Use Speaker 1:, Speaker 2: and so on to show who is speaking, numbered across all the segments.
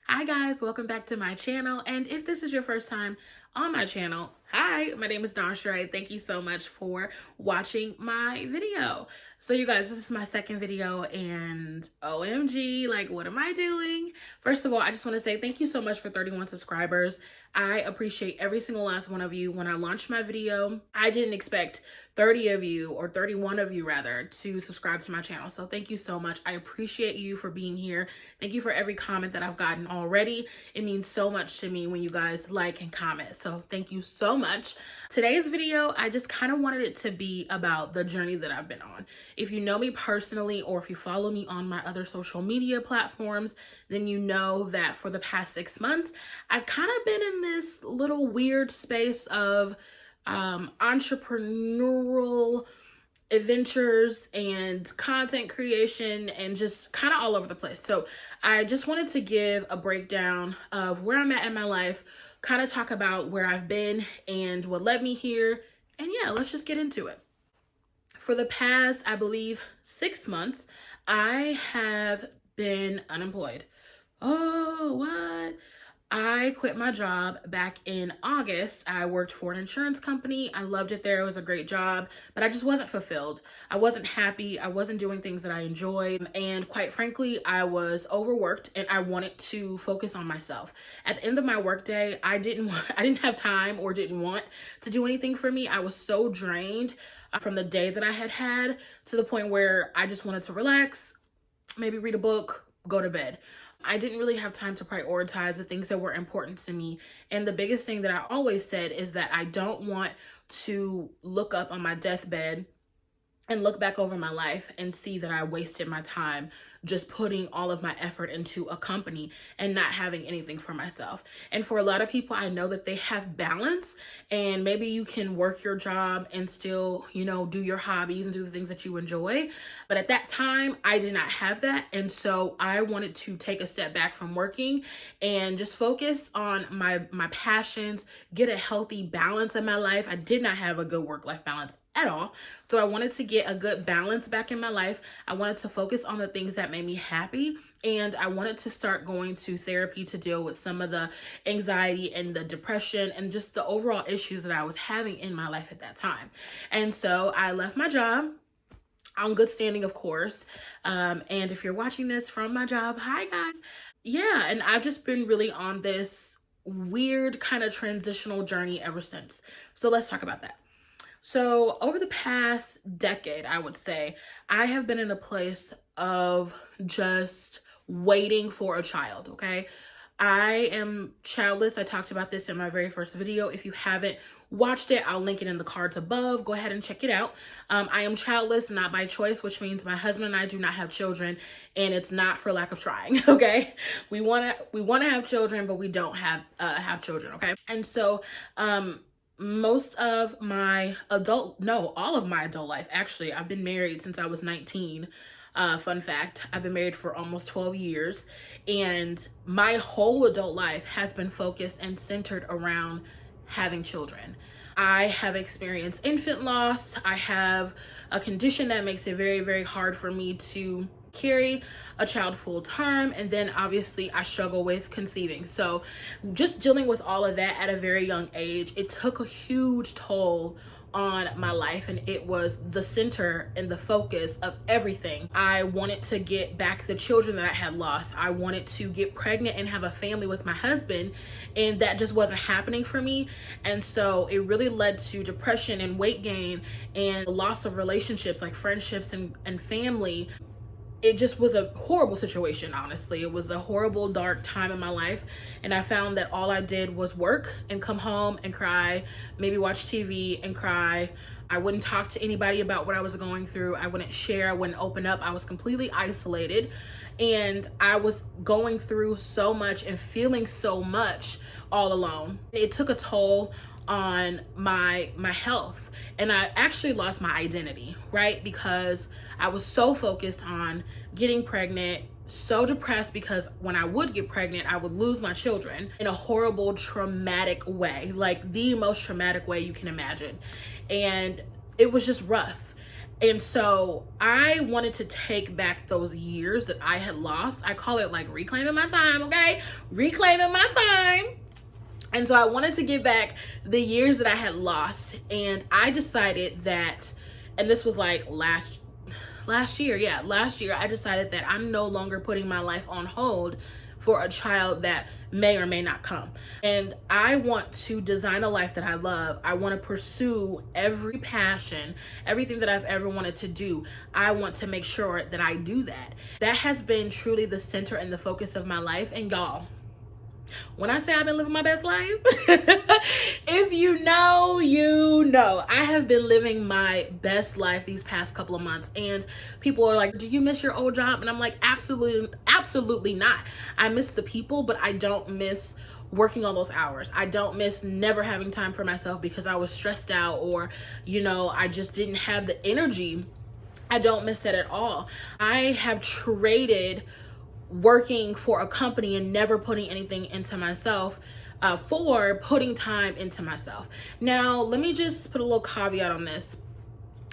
Speaker 1: Hi guys, welcome back to my channel. And if this is your first time on my channel, hi, my name is Dasha. Thank you so much for watching my video. So you guys, this is my second video and OMG, like what am I doing? First of all, I just want to say thank you so much for 31 subscribers. I appreciate every single last one of you. When I launched my video, I didn't expect 30 of you, or 31 of you rather, to subscribe to my channel. So thank you so much. I appreciate you for being here. Thank you for every comment that I've gotten already. It means so much to me when you guys like and comment. So thank you so much. Today's video, I just kind of wanted it to be about the journey that I've been on. If you know me personally, or if you follow me on my other social media platforms, then you know that for the past 6 months, I've kind of been in this little weird space of entrepreneurial adventures and content creation and just kind of all over the place. So I just wanted to give a breakdown of where I'm at in my life, kind of talk about where I've been and what led me here. And yeah, let's just get into it. For the past, I believe, 6 months, I have been unemployed. Oh, what? I quit my job back in August. I worked for an insurance company. I loved it there. It was a great job, but I just wasn't fulfilled. I wasn't happy. I wasn't doing things that I enjoyed. And quite frankly, I was overworked and I wanted to focus on myself. At the end of my workday, I didn't have time or didn't want to do anything for me. I was so drained from the day that I had to the point where I just wanted to relax, maybe read a book, go to bed. I didn't really have time to prioritize the things that were important to me. And the biggest thing that I always said is that I don't want to look up on my deathbed and look back over my life and see that I wasted my time just putting all of my effort into a company and not having anything for myself. And for a lot of people, I know that they have balance, and maybe you can work your job and still, do your hobbies and do the things that you enjoy. But at that time, I did not have that. And so I wanted to take a step back from working and just focus on my passions, get a healthy balance in my life. I did not have a good work-life balance at all. So I wanted to get a good balance back in my life. I wanted to focus on the things that made me happy. And I wanted to start going to therapy to deal with some of the anxiety and the depression and just the overall issues that I was having in my life at that time. And so I left my job on good standing, of course. And if you're watching this from my job, hi guys. Yeah, and I've just been really on this weird kind of transitional journey ever since. So let's talk about that. So over the past decade, I would say, I have been in a place of just waiting for a child, okay? I am childless. I talked about this in my very first video. If you haven't watched it, I'll link it in the cards above. Go ahead and check it out. I am childless, not by choice, which means my husband and I do not have children, and it's not for lack of trying, okay? We wanna have children, but we don't have children, okay? And so, most of my all of my adult life, actually, I've been married since I was 19. Fun fact, I've been married for almost 12 years, and my whole adult life has been focused and centered around having children. I have experienced infant loss. I have a condition that makes it very, very hard for me to carry a child full term, and then obviously I struggle with conceiving. So just dealing with all of that at a very young age, it took a huge toll on my life, and it was the center and the focus of everything. I wanted to get back the children that I had lost. I wanted to get pregnant and have a family with my husband, and that just wasn't happening for me. And so it really led to depression and weight gain and loss of relationships, like friendships and family. It just was a horrible situation, honestly. It was a horrible, dark time in my life. And I found that all I did was work and come home and cry, maybe watch TV and cry. I wouldn't talk to anybody about what I was going through. I wouldn't share, I wouldn't open up. I was completely isolated. And I was going through so much and feeling so much all alone. It took a toll on my health, and I actually lost my identity, right? Because I was so focused on getting pregnant, so depressed because when I would get pregnant, I would lose my children in a horrible, traumatic way, like the most traumatic way you can imagine. And it was just rough. And so I wanted to take back those years that I had lost. I call it like reclaiming my time, okay? Reclaiming my time. And so I wanted to get back the years that I had lost. And I decided that, and this was like last year, I decided that I'm no longer putting my life on hold for a child that may or may not come. And I want to design a life that I love. I want to pursue every passion, everything that I've ever wanted to do. I want to make sure that I do that. That has been truly the center and the focus of my life. And y'all, when I say I've been living my best life, if you know, you know. I have been living my best life these past couple of months. And people are like, do you miss your old job? And I'm like, absolutely not. I miss the people, but I don't miss working all those hours. I don't miss never having time for myself because I was stressed out, or, you know, I just didn't have the energy. I don't miss that at all. I have traded working for a company and never putting anything into myself for putting time into myself. Now, let me just put a little caveat on this.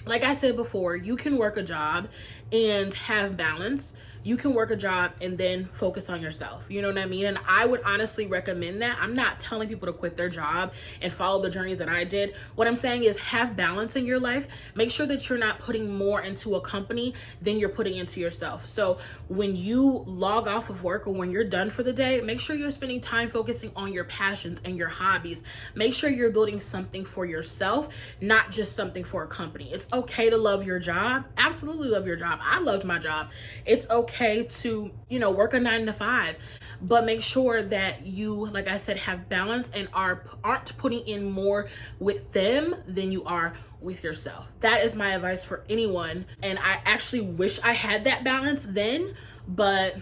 Speaker 1: Like I said before, you can work a job and have balance. You can work a job and then focus on yourself. You know what I mean? And I would honestly recommend that. I'm not telling people to quit their job and follow the journey that I did. What I'm saying is have balance in your life. Make sure that you're not putting more into a company than you're putting into yourself. So when you log off of work or when you're done for the day, make sure you're spending time focusing on your passions and your hobbies. Make sure you're building something for yourself, not just something for a company. It's okay to love your job. Absolutely love your job. I loved my job. It's okay to, you know, work a 9 to 5, but make sure that you, like I said, have balance and aren't putting in more with them than you are with yourself. That is my advice for anyone. And I actually wish I had that balance then, but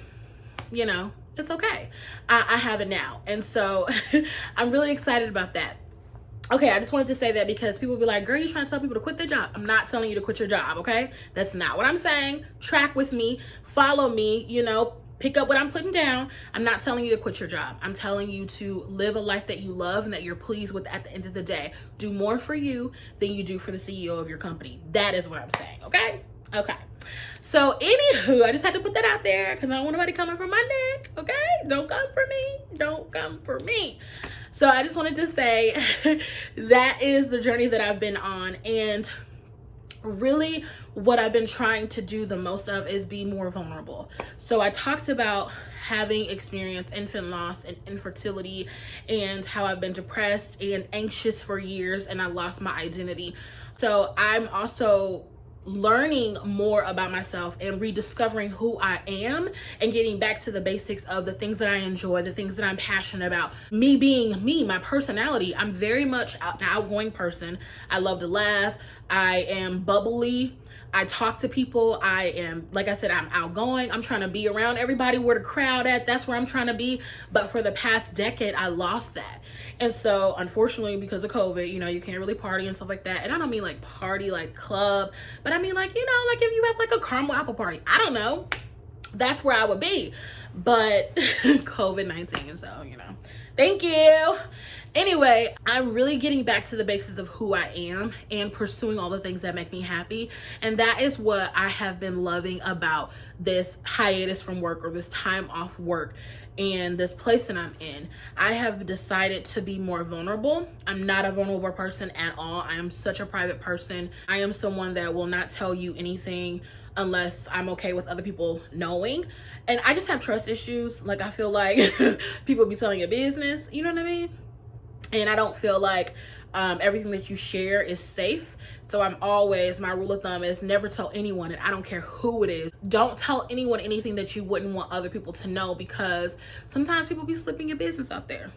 Speaker 1: you know, it's okay. I have it now. And so I'm really excited about that. Okay, I just wanted to say that because people be like, girl, you trying to tell people to quit their job. I'm not telling you to quit your job, okay? That's not what I'm saying. Track with me, follow me, you know, pick up what I'm putting down. I'm not telling you to quit your job. I'm telling you to live a life that you love and that you're pleased with at the end of the day. Do more for you than you do for the CEO of your company. That is what I'm saying, okay? Okay. So anywho, I just had to put that out there because I don't want nobody coming for my neck, okay? Don't come for me. Don't come for me. So I just wanted to say that is the journey that I've been on. And really what I've been trying to do the most of is be more vulnerable. So I talked about having experienced infant loss and infertility and how I've been depressed and anxious for years and I lost my identity. So I'm also learning more about myself and rediscovering who I am and getting back to the basics of the things that I enjoy, the things that I'm passionate about. Me being me, my personality. I'm very much an outgoing person. I love to laugh. I am bubbly. I talk to people. I am, like I said, I'm outgoing. I'm trying to be around everybody where the crowd at. That's where I'm trying to be. But for the past decade, I lost that. And so unfortunately, because of COVID, you know, you can't really party and stuff like that. And I don't mean like party, like club, but I mean like, you know, like if you have like a caramel apple party, I don't know. That's where I would be. But COVID-19, so, you know, thank you. Anyway, I'm really getting back to the basics of who I am and pursuing all the things that make me happy. And that is what I have been loving about this hiatus from work or this time off work and this place that I'm in. I have decided to be more vulnerable. I'm not a vulnerable person at all. I am such a private person. I am someone that will not tell you anything unless I'm okay with other people knowing. And I just have trust issues. Like I feel like people be telling your business, you know what I mean? And I don't feel like everything that you share is safe. So I'm always, my rule of thumb is never tell anyone, and I don't care who it is. Don't tell anyone anything that you wouldn't want other people to know, because sometimes people be slipping your business out there.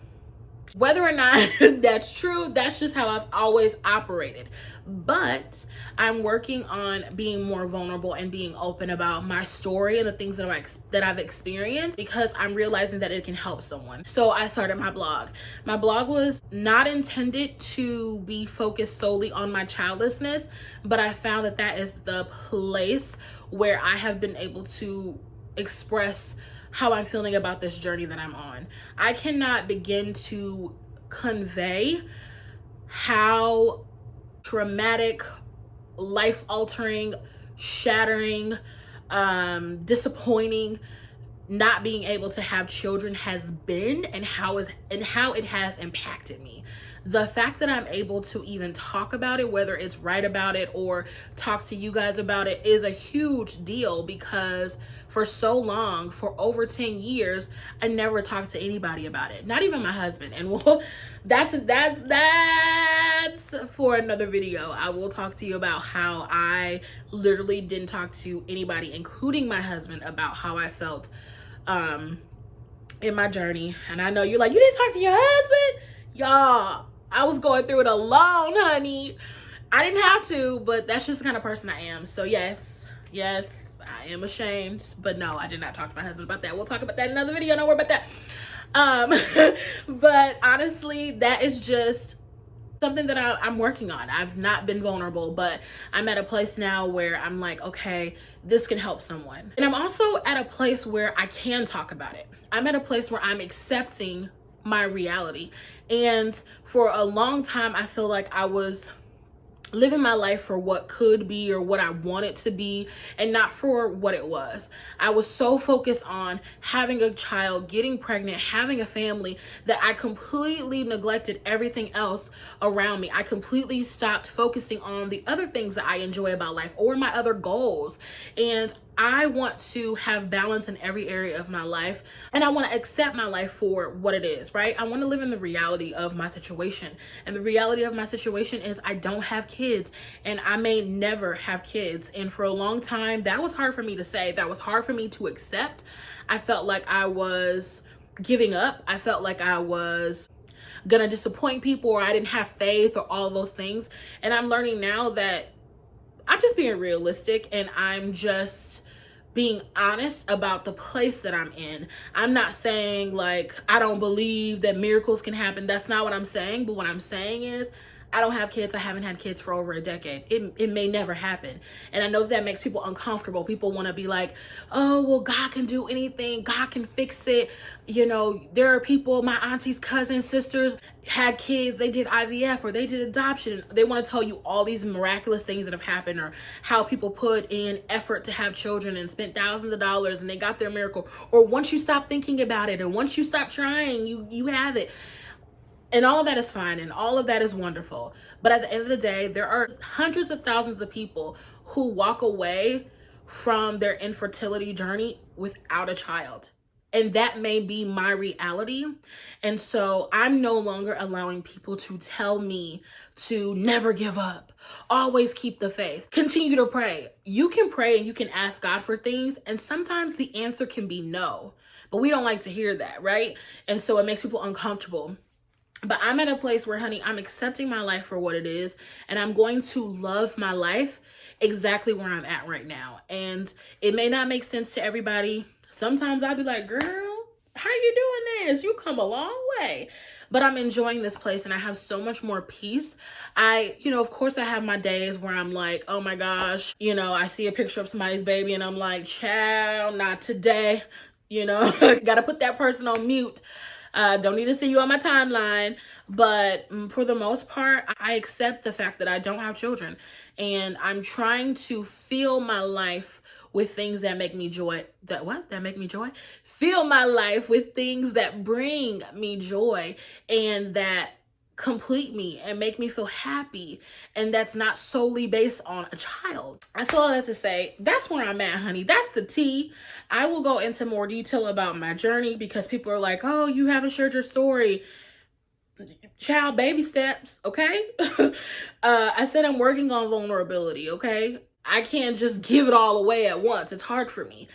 Speaker 1: Whether or not that's true, that's just how I've always operated. But I'm working on being more vulnerable and being open about my story and the things that I've experienced, because I'm realizing that it can help someone. So I started my blog. My blog was not intended to be focused solely on my childlessness, but I found that that is the place where I have been able to express how I'm feeling about this journey that I'm on. I cannot begin to convey how traumatic life altering, shattering, disappointing not being able to have children has been, and how it has impacted me. The fact that I'm able to even talk about it, whether it's write about it or talk to you guys about it, is a huge deal, because for so long, for over 10 years, I never talked to anybody about it, not even my husband. And well, that's for another video. I will talk to you about how I literally didn't talk to anybody, including my husband, about how I felt in my journey. And I know you're like, you didn't talk to your husband? Y'all, I was going through it alone, honey. I didn't have to, but that's just the kind of person I am. So yes, I am ashamed, but no, I did not talk to my husband about that. We'll talk about that in another video. Don't worry about that. But honestly, that is just something that I'm working on. I've not been vulnerable, but I'm at a place now where I'm like, okay, this can help someone. And I'm also at a place where I can talk about it. I'm at a place where I'm accepting my reality. And for a long time, I feel like I was living my life for what could be or what I wanted to be, and not for what it was. I was so focused on having a child, getting pregnant, having a family, that I completely neglected everything else around me. I completely stopped focusing on the other things that I enjoy about life or my other goals. And I want to have balance in every area of my life, and I want to accept my life for what it is, right? I want to live in the reality of my situation. And the reality of my situation is I don't have kids, and I may never have kids. And for a long time, that was hard for me to say. That was hard for me to accept. I felt like I was giving up. I felt like I was gonna disappoint people, or I didn't have faith, or all those things. And I'm learning now that I'm just being realistic, and I'm just being honest about the place that I'm in. I'm not saying like I don't believe that miracles can happen. That's not what I'm saying. But what I'm saying is I don't have kids. I haven't had kids for over a decade. It may never happen. And I know that makes people uncomfortable. People want to be like, oh, well, God can do anything. God can fix it. You know, there are people, my aunties, cousins, sisters had kids. They did IVF or they did adoption. They want to tell you all these miraculous things that have happened, or how people put in effort to have children and spent thousands of dollars and they got their miracle. Or once you stop thinking about it, and once you stop trying, you have it. And all of that is fine, and all of that is wonderful. But at the end of the day, there are hundreds of thousands of people who walk away from their infertility journey without a child. And that may be my reality. And so I'm no longer allowing people to tell me to never give up, always keep the faith, continue to pray. You can pray and you can ask God for things, and sometimes the answer can be no. But we don't like to hear that, right? And so it makes people uncomfortable. But I'm at a place where, honey, I'm accepting my life for what it is, and I'm going to love my life exactly where I'm at right now. And it may not make sense to everybody. Sometimes I'll be like, girl, how you doing this? You come a long way. But I'm enjoying this place, and I have so much more peace. Of course I have my days where I'm like, oh my gosh, I see a picture of somebody's baby and I'm like, child, not today. Gotta put that person on mute. Don't need to see you on my timeline. But for the most part, I accept the fact that I don't have children, and I'm trying to fill my life with things that make me joy. That make me joy? Fill my life with things that bring me joy and that complete me and make me feel happy, and that's not solely based on a child. That's all I have to say. That's where I'm at, honey. That's the tea. I will go into more detail about my journey, because people are like, oh, you haven't shared your story. Child, baby steps, okay? I said I'm working on vulnerability, okay? I can't just give it all away at once. It's hard for me.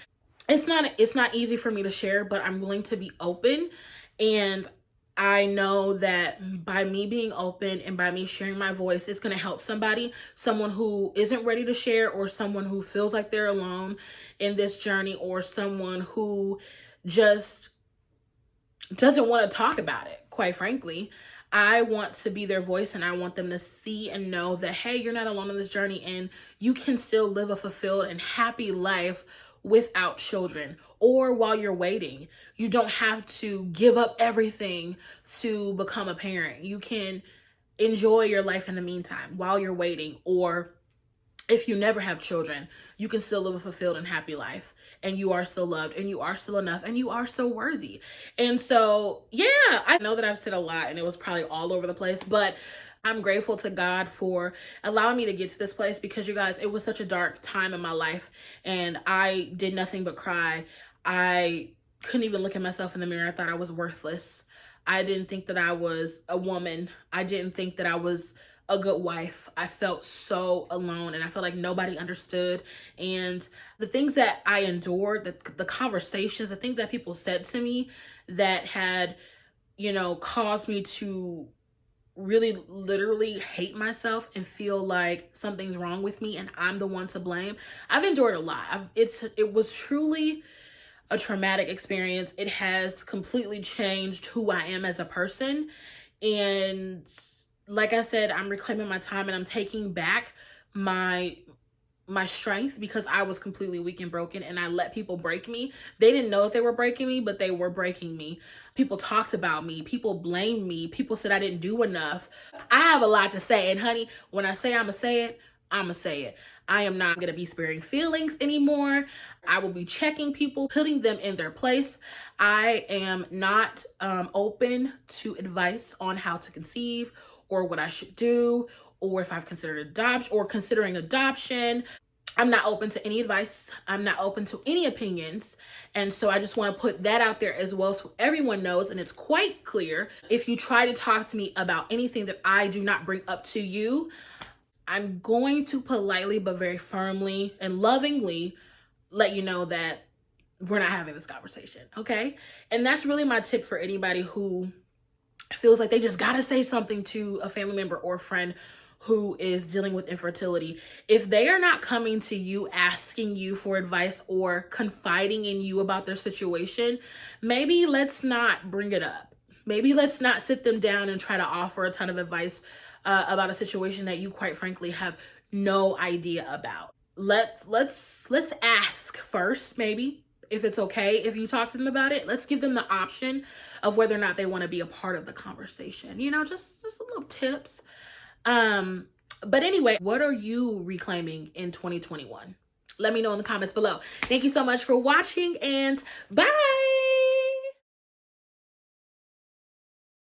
Speaker 1: It's not easy for me to share, but I'm willing to be open. And I know that by me being open and by me sharing my voice, it's going to help somebody, someone who isn't ready to share, or someone who feels like they're alone in this journey, or someone who just doesn't want to talk about it, quite frankly. I want to be their voice, and I want them to see and know that, hey, you're not alone in this journey, and you can still live a fulfilled and happy life without children, or while you're waiting. You don't have to give up everything to become a parent. You can enjoy your life in the meantime while you're waiting, or if you never have children, you can still live a fulfilled and happy life. And you are still loved, and you are still enough, and you are still worthy. And so, yeah, I know that I've said a lot and it was probably all over the place, but I'm grateful to God for allowing me to get to this place, because you guys, it was such a dark time in my life and I did nothing but cry. I couldn't even look at myself in the mirror. I thought I was worthless. I didn't think that I was a woman. I didn't think that I was a good wife. I felt so alone and I felt like nobody understood. And the things that I endured, the conversations, the things that people said to me that had, caused me to really literally hate myself and feel like something's wrong with me and I'm the one to blame. I've endured a lot. It was truly a traumatic experience. It has completely changed who I am as a person. And like I said, I'm reclaiming my time and I'm taking back my strength, because I was completely weak and broken and I let people break me. They didn't know if they were breaking me, but they were breaking me. People talked about me. People blamed me. People said I didn't do enough. I have a lot to say. And honey, when I say I'm going to say it, I'm going to say it. I am not going to be sparing feelings anymore. I will be checking people, putting them in their place. I am not open to advice on how to conceive or what I should do, or if I've considered adoption or considering adoption. I'm not open to any advice. I'm not open to any opinions. And so I just want to put that out there as well, so everyone knows and it's quite clear. If you try to talk to me about anything that I do not bring up to you, I'm going to politely but very firmly and lovingly let you know that we're not having this conversation, okay? And that's really my tip for anybody who feels like they just gotta say something to a family member or friend who is dealing with infertility. If they are not coming to you asking you for advice or confiding in you about their situation, maybe let's not bring it up. Maybe let's not sit them down and try to offer a ton of advice about a situation that you quite frankly have no idea about. Let's ask first, maybe, if it's okay if you talk to them about it. Let's give them the option of whether or not they want to be a part of the conversation. Just little tips. But anyway, what are you reclaiming in 2021? Let me know in the comments below. Thank you so much for watching, and bye.